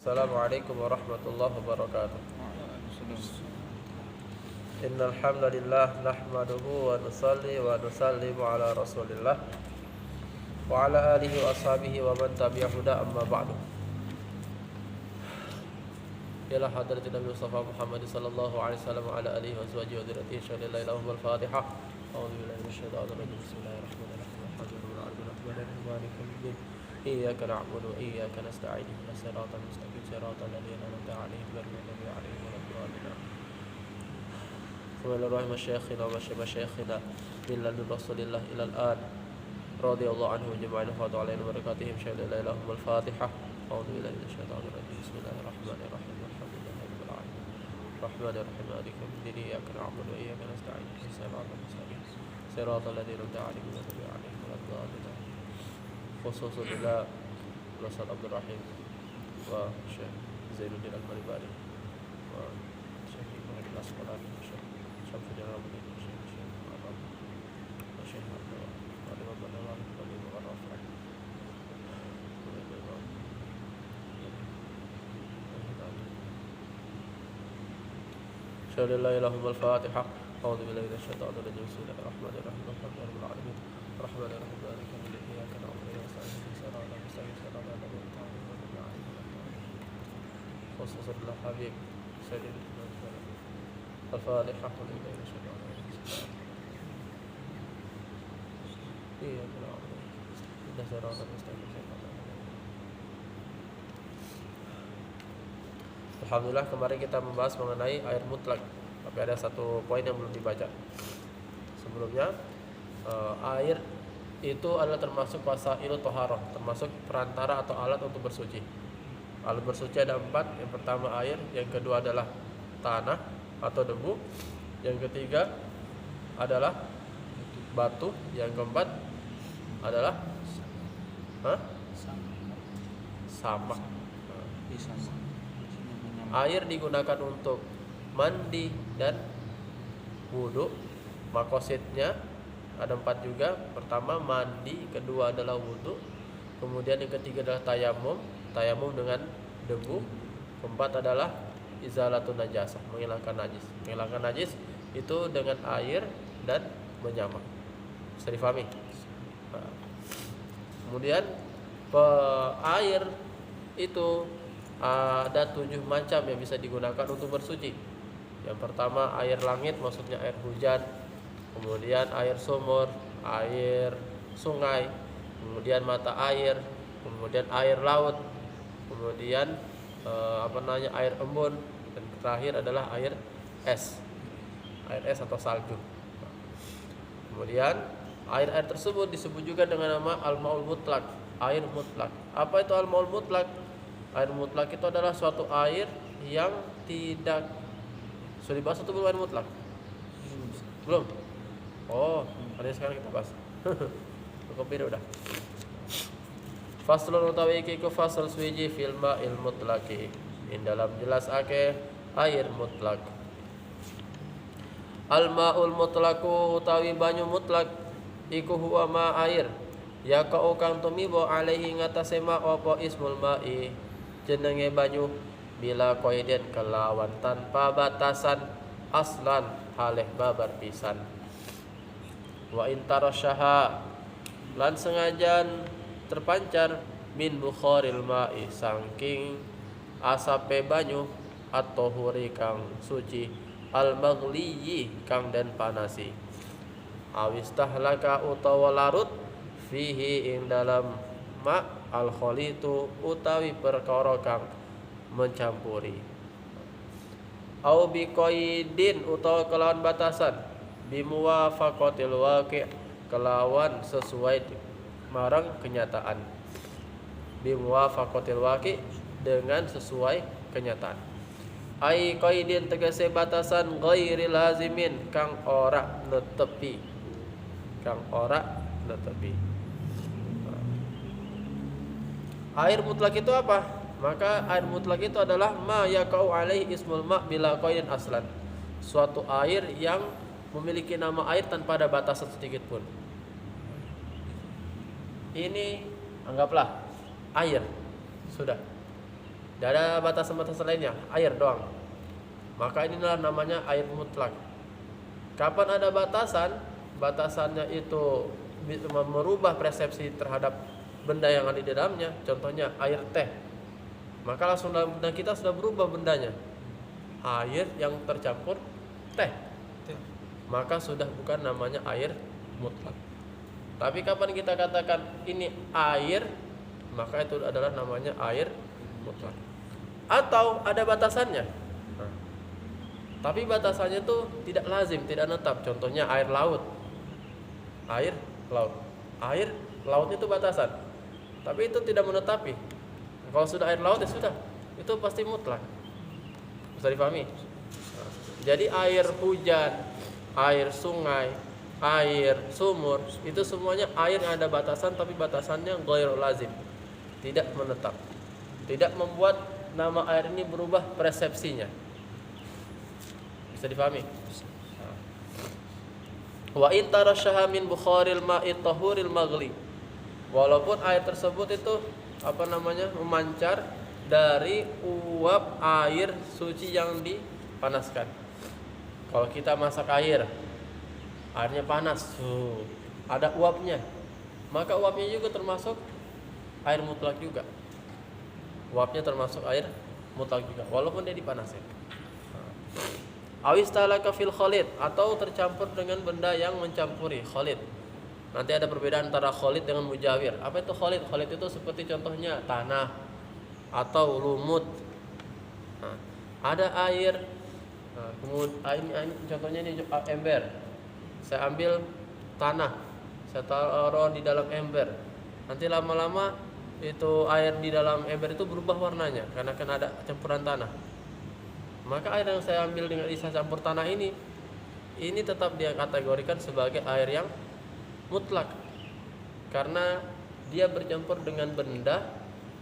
Assalamualaikum warahmatullahi wabarakatuh. Innal hamdalillah nahmaduhu wa nusalli wa nusallimu ala Rasulillah wa ala alihi wa ashabihi wa man tabi'ahu huda amma ba'du. Ila hadratin Nabi Mustafa Muhammad sallallahu alaihi wasallam wa ala alihi wa azwajihi wa dzurriyyatihi syada la ilaha illallah al-Fatihah. A'udzu billahi minasyaitonir rajim. Bismillahirrahmanirrahim. Alhamdulillahi maliki yaumiddin. Iyyaka na'budu wa iyyaka nasta'in. Ihdinas siratal mustaqim siratal ladzina an'amta 'alaihim ghairil maghdubi 'alaihim waladdallin. Bismillahirrahmanirrahim. Masyayikhina wa masyayikhina min ladun Rasulillah ilal an radhiyallahu anhu jama'an wa ta'ala wa barakatuhum syada la ilaha illallah al-Fatihah. A'udzu billahi minasyaitonir rajim. Bismillahirrahmanirrahim. Alhamdulillahi rabbil alamin. Rahmanir-rahim. Maliki yaumiddin. Iyyaka na'budu wa iyyaka nasta'in. Ihdinas siratal mustaqim siratal ladzina an'amta 'alaihim ghairil maghdubi 'alaihim waladdallin. Khususan ila Ustaz Abdul Rahim wa Syekh Zainuddin Al-Maribari wa Syekh Ibrahim Al-Asqalani wa Syekh Syamsuddin Al-Rabbani wa Syekh Al-Arab wa Syekh Al-Arab wa Imam Al-Nawawi wa Imam Al-Rafi'i Syahadu la ilaha illallah al-Fatihah. A'udzu billahi minasyaitonir rajim. Bismillahirrahmanirrahim. Alhamdulillahi rabbil alamin. Rahmanir-rahim. Maliki yaumiddin. Iyyaka na'budu wa iyyaka nasta'in. Ihdinas siratal mustaqim siratal ladzina an'amta 'alaihim. Khususan ila Habib Sayyidina Al-Fatihah. Iyyaka na'budu ihdinas siratal mustaqim siratal ladzina. Alhamdulillah, kemarin kita membahas mengenai air mutlak, tapi ada satu poin yang belum dibaca. Sebelumnya, air itu adalah termasuk wasailut thaharah, termasuk perantara atau alat untuk bersuci. Alat bersuci ada 4. Yang pertama air, yang kedua adalah tanah atau debu, yang ketiga adalah batu, yang keempat adalah samak. Air digunakan untuk mandi dan wudhu. Makosidnya ada 4 juga. Pertama mandi, kedua adalah wudhu, kemudian yang ketiga adalah tayamum dengan debu, keempat adalah izalatun najasah, menghilangkan najis itu dengan air dan menyamak. Bisa difahami? Kemudian air itu ada 7 macam yang bisa digunakan untuk bersuci. Yang pertama air langit, maksudnya air hujan, kemudian air sumur, air sungai, kemudian mata air, kemudian air laut, kemudian air embun, dan terakhir adalah air es atau salju. Kemudian air tersebut disebut juga dengan nama al-ma'ul mutlak, air mutlak. Apa itu al-ma'ul mutlak? Air mutlak itu adalah suatu air yang tidak. Sudah dibahas atau belum air mutlak? Belum? Oh, hari sekarang kita bahas. Cukup beda udah. Faslun utawi iki ku fasal swiji fil ma'il mutlaqi. Ing dalam jelasake air mutlak. Al ma'ul mutlaqu utawi banyu mutlak iku huwa ma air ya kau kang tumibo alaihi ngatasé ma apa ismul ma'i jenenge banyu bila qaidin kelawan tanpa batasan aslan halih babar pisan. Wa intarasyaha lan sengajan terpancar min bukharil ma'i saking asape banyu atau huri kang suci al maghliyi kang den panasi awistahlaka utawa larut fihi ing dalam ma al khalitu utawi perkara kang mencampuri au biqaidin utawa kelawan batasan bimuwafaqatil waqi' kelawan sesuai marang kenyataan. Bimuwafaqatil waqi' dengan sesuai kenyataan. Ai qaidin tegese batasan ghairi lazimin kang ora netepi. Air mutlak itu apa? Maka air mutlak itu adalah ma yaqau alaihi ismul ma bila qaidin aslan. Suatu air yang memiliki nama air tanpa ada batasan sedikit pun. Ini anggaplah air. Sudah. Tidak ada batasan-batasan lainnya, air doang. Maka inilah namanya air mutlak. Kapan ada batasan, batasannya itu merubah persepsi terhadap benda yang ada di dalamnya. Contohnya air teh, maka langsung dalam benda kita sudah berubah bendanya. Air yang tercampur teh, maka sudah bukan namanya air mutlak. Tapi kapan kita katakan ini air, maka itu adalah namanya air mutlak. Atau ada batasannya, tapi batasannya itu tidak lazim, tidak netap. Contohnya air laut. Air laut itu batasan, tapi itu tidak menetapi. Kalau sudah air laut ya sudah, itu pasti mutlak. Bisa dipahami? Jadi air hujan, air sungai, air sumur, itu semuanya air yang ada batasan, tapi batasannya ghairu lazim, tidak menetap, tidak membuat nama air ini berubah persepsinya. Bisa dipahami? Wa in tarashaha min bukharil ma'i tahuril maghli. Walaupun air tersebut itu memancar dari uap air suci yang dipanaskan. Kalau kita masak air, airnya panas, ada uapnya, maka uapnya juga termasuk air mutlak juga. Uapnya termasuk air mutlak juga, walaupun dia dipanasin. Awis talaka fil khalid, atau tercampur dengan benda yang mencampuri khalid. Nanti ada perbedaan antara khalid dengan mujawir. Apa itu khalid? Khalid itu seperti contohnya tanah atau lumut. Ada air. Kemudian ini contohnya ini ember. Saya ambil tanah, saya taruh di dalam ember. Nanti lama-lama itu air di dalam ember itu berubah warnanya karena kan ada campuran tanah. Maka air yang saya ambil dengan isa campur tanah ini tetap dia kategorikan sebagai air yang mutlak karena dia bercampur dengan benda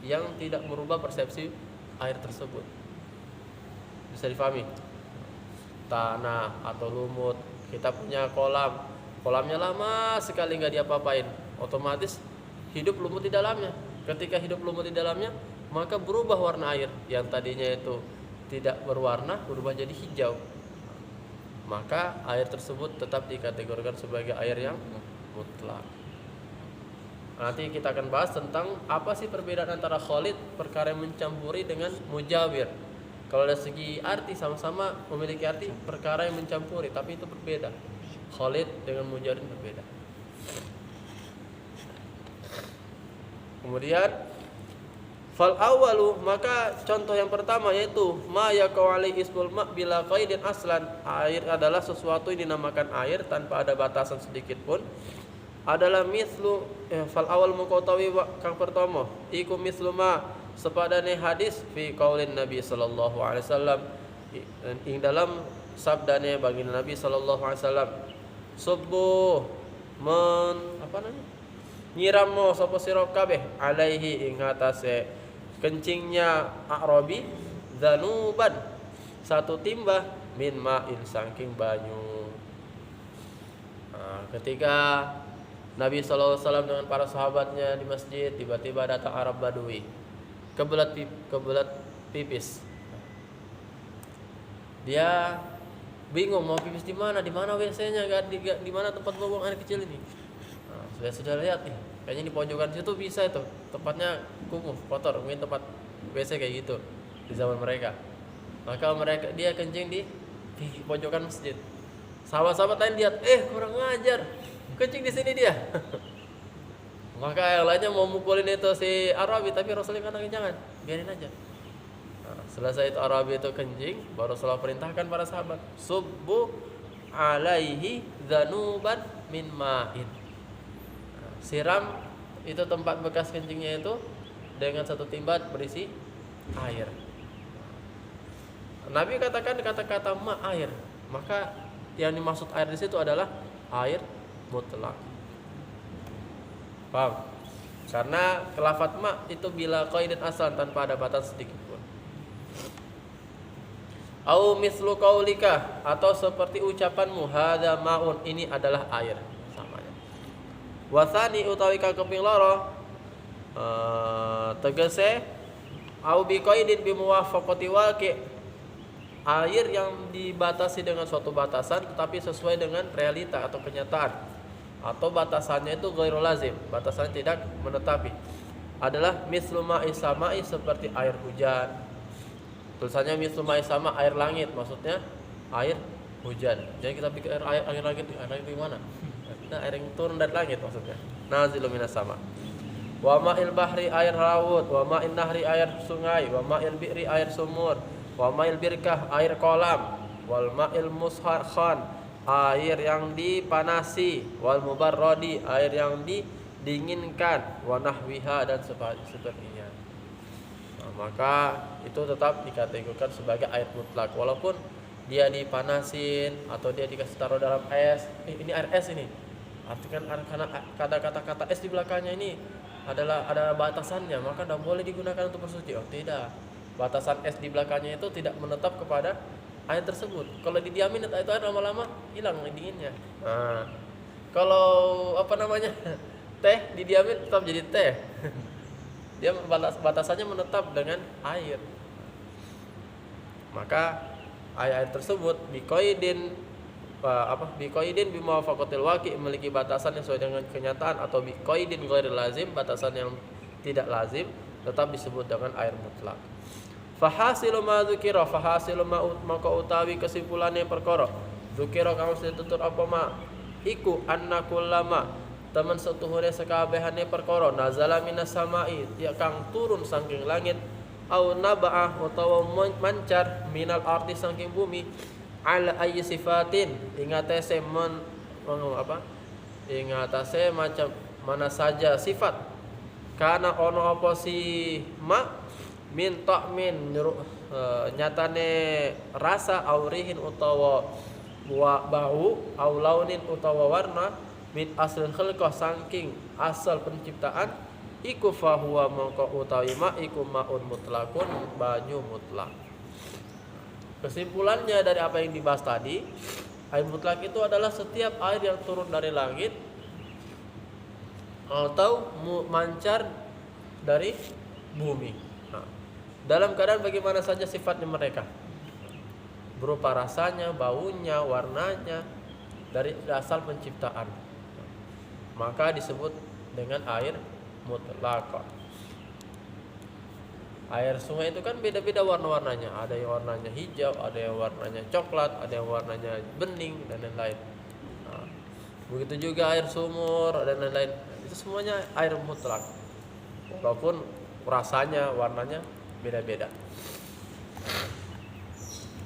yang tidak merubah persepsi air tersebut. Bisa difahami? Tanah atau lumut, kita punya kolamnya lama sekali nggak diapa-apain, otomatis hidup lumut di dalamnya. Ketika hidup lumut di dalamnya, maka berubah warna air yang tadinya itu tidak berwarna, berubah jadi hijau. Maka air tersebut tetap dikategorikan sebagai air yang mutlak. Nanti kita akan bahas tentang apa sih perbedaan antara khalid, perkara yang mencampuri, dengan mujawir. Kalau dari segi arti sama-sama memiliki arti perkara yang mencampuri, tapi itu berbeda. Khalid dengan mujawir berbeda. Kemudian fal awalu, maka contoh yang pertama yaitu ma yaqali ismul ma bila qaidin aslan. Air adalah sesuatu yang dinamakan air tanpa ada batasan sedikit pun. Adalah mislu fal awal muqatawi kang pertama iku mislu ma sepadane hadis fi qaulin Nabi sallallahu alaihi wasallam, ing dalam sabdane baginda Nabi sallallahu alaihi wasallam, subuh nyiramo sapa sira kabeh alaihi ing atase kencingnya Arabi zanuban satu timbah min ma'in saking banyu. Ketika Nabi SAW dengan para sahabatnya di masjid, tiba-tiba datang Arab Badui kebelat pipis. Dia bingung mau pipis di mana WC-nya, di mana tempat buang air kecil ini. Sudah lihat nih, kayaknya di pojokan situ bisa itu, tempatnya kumuh, kotor, mungkin tempat WC kayak gitu di zaman mereka. Maka dia kencing di pojokan masjid. Sahabat-sahabat lain lihat, kurang ngajar, kencing di sini dia. Maka yang lainnya mau mukulin itu si Arabi, tapi Rasulullah katakan jangan, biarin aja. Selesai itu Arabi itu kencing, baru Rasulullah perintahkan para sahabat, subbu alaihi zanuban min ma'in. Siram itu tempat bekas kencingnya itu dengan satu timbat berisi air. Nabi katakan kata-kata ma air, maka yang dimaksud air di situ adalah air mutlak. Paham? Karena lafaz ma itu bila qaidin asal tanpa ada batas sedikit pun. Au mislu qaulika, atau seperti ucapanmu hadza maun, ini adalah air. Wasani utawi kang kaping loro tegese Au biqaidin bimuwafaqati waqi', air yang dibatasi dengan suatu batasan tetapi sesuai dengan realita atau kenyataan, atau batasannya itu ghairul lazim, batasannya tidak menetapi, adalah mislu ma'i sama'i, seperti air hujan. Tulisannya mislu ma'i sama, air langit, maksudnya air hujan. Jadi kita pikir air langit gimana? Nah, air yang turun dari langit maksudnya. Nazilu minas sama. Wa ma'il bahri, air laut, wa ma'in nahri, air sungai, wa ma'il bi'ri, air sumur, wa ma'il birkah, air kolam, wal ma'il mushakhan, air yang dipanasi, wal mubarradi, air yang didinginkan, wa nahwiha, dan sepertinya. Nah, maka itu tetap dikategorikan sebagai air mutlak walaupun dia dipanasin atau dia dikasih taruh dalam es. Ini air es ini. Artikan karena kata-kata es di belakangnya ini adalah ada batasannya, maka tidak boleh digunakan untuk bersuci. Oh tidak, batasan es di belakangnya itu tidak menetap kepada air tersebut. Kalau didiamin itu air lama-lama hilang dinginnya. Nah, kalau teh didiamin tetap jadi teh. Dia batasannya menetap dengan air. Maka air tersebut biqaidin bimuwafaqatil waqi', memiliki batasan yang sesuai dengan kenyataan, atau biqaidin ghairil lazim, batasan yang tidak lazim, tetap disebut dengan air mutlak. Fahasilu ma dzukira, fahasilu maka utawi kesimpulannya perkara dzukira kang ditutur apa ma iku anna kullama teman setuhure sekabehane perkara nazala minas samai, ya kang turun saking langit, au naba'ah utawa mancar minal ardi saking bumi, ala ayyi sifatin, ingatase ingatase macam mana saja sifat, kana ono apa si ma min ta'min nyatane rasa, aurihin utawa bau, au launin utawa warna, min aslil khalqah saking asal penciptaan, iku fahuwa mongko utawi ma iku maun mutlakun, banyu mutlak. Kesimpulannya dari apa yang dibahas tadi, air mutlak itu adalah setiap air yang turun dari langit atau mancar dari bumi. Nah, dalam keadaan bagaimana saja sifatnya mereka, berupa rasanya, baunya, warnanya, dari asal penciptaan, maka disebut dengan air mutlak. Air sungai itu kan beda-beda warna-warnanya. Ada yang warnanya hijau, ada yang warnanya coklat, ada yang warnanya bening, dan lain-lain. Nah, begitu juga air sumur dan lain-lain. Itu semuanya air mutlak, walaupun rasanya, warnanya beda-beda.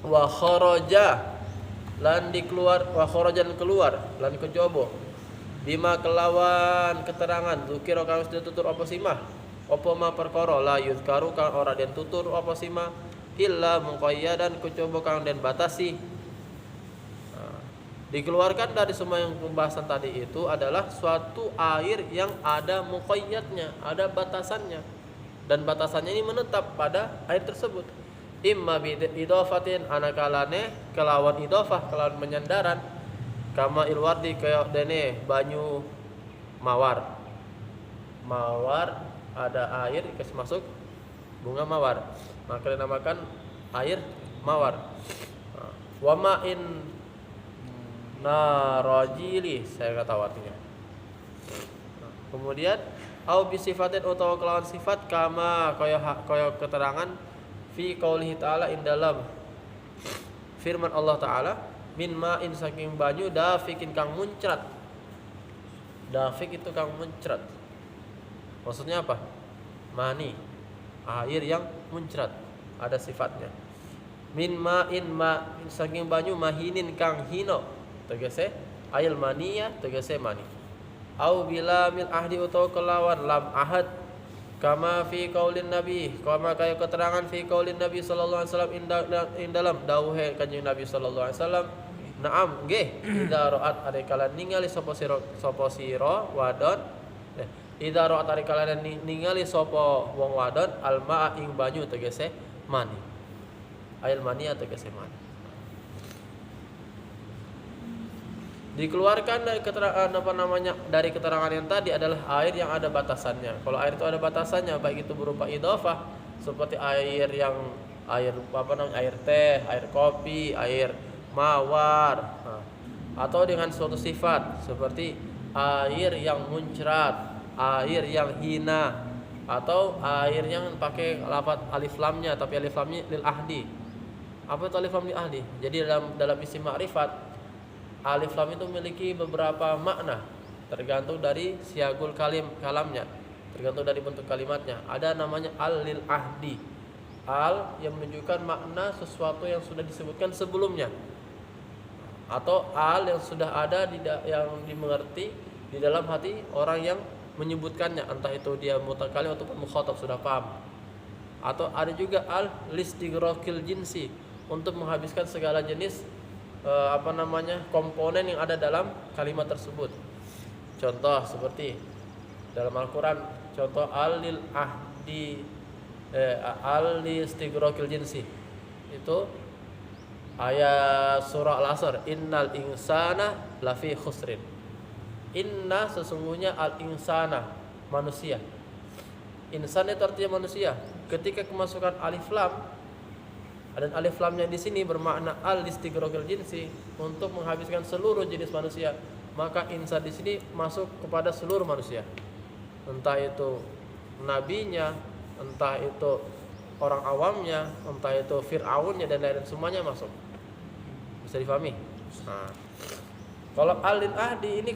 Wa kharaja lan dikeluar, wa kharajan keluar, lan kejobo bima kelawan keterangan dzukira kang ditutur apa simah, apa ma perkara la yuzkaru kang ora den tutur apa simah, illa muqayyadan kecoba kang den batasi. Nah, dikeluarkan dari semua yang pembahasan tadi itu adalah suatu air yang ada muqayyadnya, ada batasannya, dan batasannya ini menetap pada air tersebut. Imma bi idofatin, anakalane kelawan idofah, kelawan menyandaran, kama ilwardi kaya dene banyu mawar. Mawar ada air dikasih masuk bunga mawar, maka dinamakan air mawar. Wa ma'in narajili, saya enggak tahu artinya. Kemudian au bi sifatin utawa kelawan sifat, kama kaya keterangan fi qaulihi ta'ala, in dalam firman Allah Ta'ala, min ma'in saking banyu, dafikin kang muncrat. Dafik itu kang muncrat, maksudnya apa? Mani, air yang muncrat, ada sifatnya. Min ma'in saking banyu, mahinin kang hino, tegese ail maniya, tegese mani. Au bila mil ahdi utawa kelawan lam ahad, kama fi qaulin nabi, kama kaya keterangan fi qaulin nabi sallallahu alaihi wasallam in dalam dawuhe kanjeng Nabi sallallahu alaihi wasallam, naam nggih, idza ra'at arikala ningali sapa sira wadon, idza ra'at arikala ningali sapa wong wadon, alma ing banyu, tegese mani, ail mani tegese mani. Dikeluarkan dari dari keterangan yang tadi adalah air yang ada batasannya. Kalau air itu ada batasannya, baik itu berupa idhofah seperti air apa namanya, air teh, air kopi, air mawar. Nah, atau dengan suatu sifat seperti air yang muncrat, air yang hina, atau air yang pakai lafaz alif lamnya tapi alif lamnya lil ahdi. Apa itu alif lam lil ahdi? Jadi dalam isim ma'rifat, alif lam itu memiliki beberapa makna tergantung dari siagul kalamnya, tergantung dari bentuk kalimatnya. Ada namanya al lil ahdi, al yang menunjukkan makna sesuatu yang sudah disebutkan sebelumnya, atau al yang sudah ada yang dimengerti di dalam hati orang yang menyebutkannya, entah itu dia mutakalim ataupun mukhatab sudah paham. Atau ada juga al listighraqil jinsi, untuk menghabiskan segala jenis komponen yang ada dalam kalimat tersebut. Contoh seperti dalam Al-Qur'an, contoh al lil ahdi, al listighraqil jinsi itu ayat surah Al-Asr, innal insana lafi khusrin. Inna sesungguhnya al-insana manusia. Insan itu artinya manusia. Ketika kemasukan alif lam, dan alif lamnya di sini bermakna al-istighraqil jinsi, untuk menghabiskan seluruh jenis manusia, maka insan di sini masuk kepada seluruh manusia. Entah itu nabinya, entah itu orang awamnya, entah itu Fir'aunnya dan lain-lain, semuanya masuk. Bisa difahami? Nah, kalau alil ahdi ini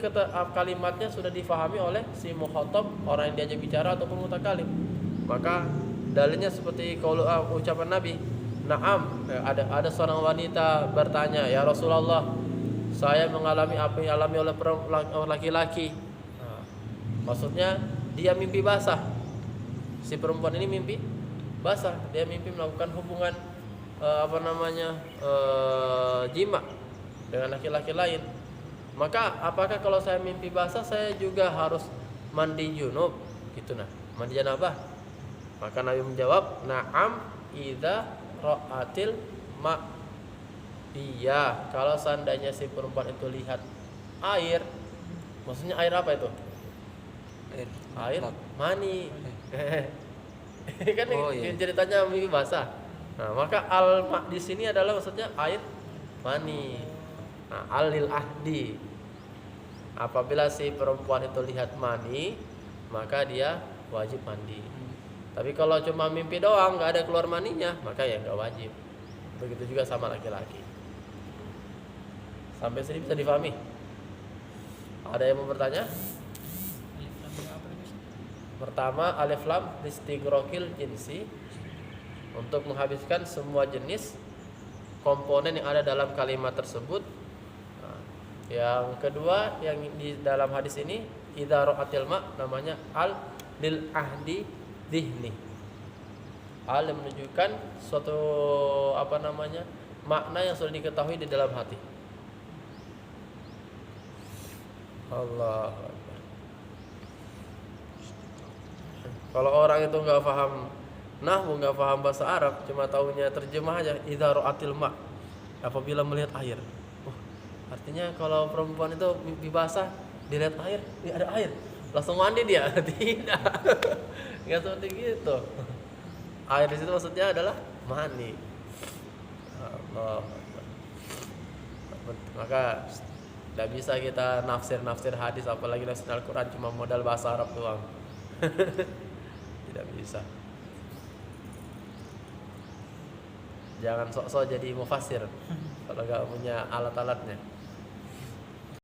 kalimatnya sudah difahami oleh si mukhatab, orang yang diajak bicara ataupun mutakalim, maka dalilnya seperti kalau ucapan Nabi, na'am, ada seorang wanita bertanya, ya Rasulullah, saya mengalami apa yang alami oleh laki-laki. Nah, maksudnya dia mimpi basah. Si perempuan ini mimpi basah, dia mimpi melakukan hubungan jima dengan laki-laki lain. Maka apakah kalau saya mimpi basah saya juga harus mandi junub gitu, nah, mandi janabah? Maka Nabi menjawab, na'am idza ra'atil ma. Iya, kalau seandainya si perempuan itu lihat air. Maksudnya air apa itu? Air mani. Kan ceritanya mimpi basah. Nah, maka al-ma di sini adalah maksudnya air mani. Nah, alil ahdi, apabila si perempuan itu lihat mani, maka dia wajib mandi. Tapi kalau cuma mimpi doang, nggak ada keluar maninya, maka ya nggak wajib. Begitu juga sama laki-laki. Sampai sini bisa difahami? Ada yang mau bertanya? Pertama, alif lam listighraqil jinsi, untuk menghabiskan semua jenis komponen yang ada dalam kalimat tersebut. Yang kedua, yang di dalam hadis ini idza ra'atil ma, namanya al lil ahdi dhihni. Al yang menunjukkan suatu makna yang sudah diketahui di dalam hati. Allah. Kalau orang itu enggak paham nahwu, enggak paham bahasa Arab, cuma tahunya terjemah aja idza ra'atil ma, apabila melihat air. Artinya kalau perempuan itu mimpi basah, dilihat air, ada air, langsung mandi dia. Tidak, nggak seperti gitu. Air di situ maksudnya adalah mani. Allah. Maka tidak bisa kita nafsir hadis, apalagi nafsir Al-Quran cuma modal bahasa Arab doang. Tidak bisa. Jangan sok-sok jadi mufassir kalau nggak punya alat-alatnya.